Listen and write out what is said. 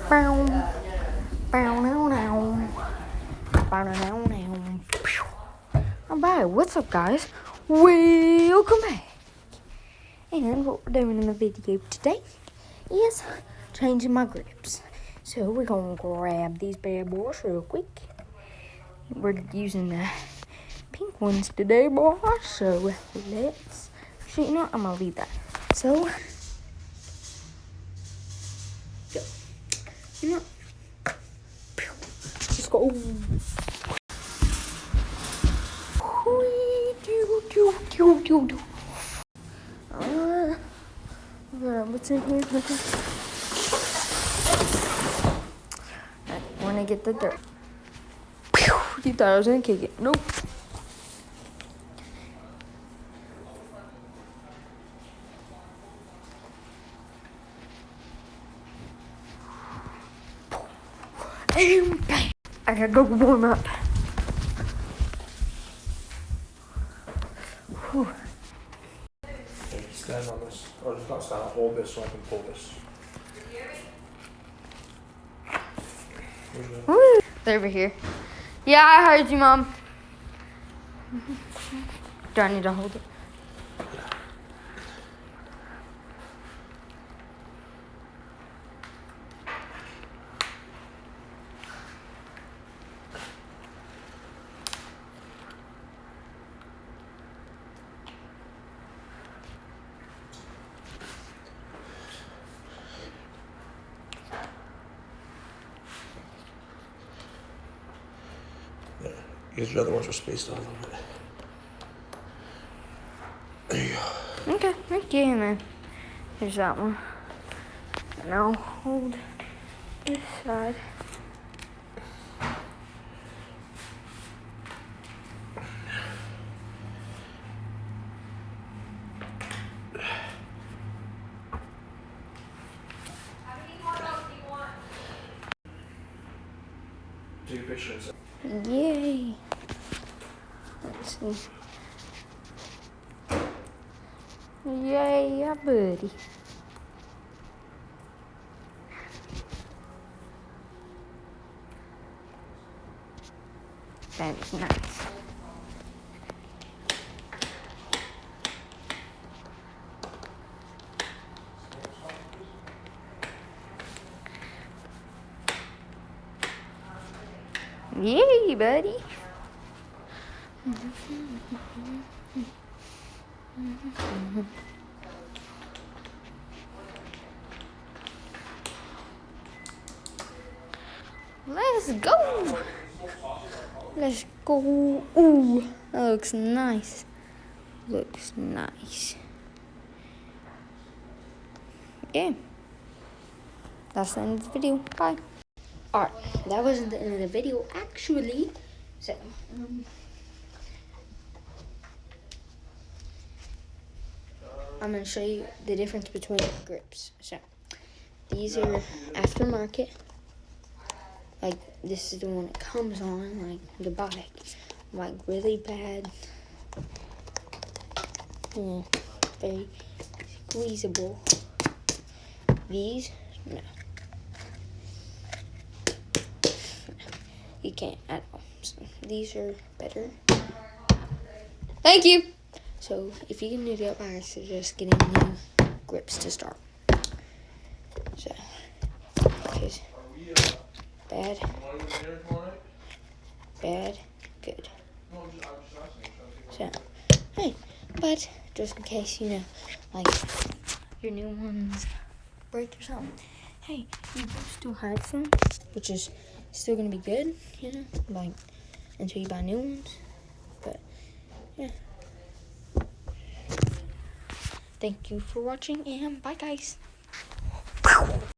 Bow, bow, now, now. Bow, now, now. Alright, what's up, guys? Welcome back. And what we're doing in the video today is changing my grips. So we're gonna grab these bad boys real quick. We're using the pink ones today, boys. So let's. Actually, you know what? I'm gonna leave that. So, go. You know, let's go. What's in here? We're gonna get the dirt. You thought I was gonna kick it. Nope. And bang! I gotta go warm up. Whew. Stand on this, or just not stand, hold this so I can pull this. Woo. They're over here. Yeah, I heard you, Mom. Do I need to hold it? Yeah, because your other ones are spaced out a little bit. There you go. Okay, thank you, and then here's that one. And I'll hold this side. Take a picture and send. Yay! Let's see. Yay, yeah, buddy. That's nice. Yay, buddy. Let's go. Let's go. Ooh, that looks nice. Looks nice. Yeah. That's the end of the video. Bye. Alright, that wasn't the end of the video, actually. So, I'm going to show you the difference between the grips. So, these are aftermarket. Like, this is the one that comes on, like, the bike. Like, really bad. Yeah, very squeezable. These, no. You can't at all. So these are better. Thank you. So if you can do that, I suggest getting new grips to start. So here's bad, bad, good. So hey, but just in case like your new ones break or something, hey, you do still have some, which is still gonna be good, like until you buy new ones. But yeah, thank you for watching and bye, guys.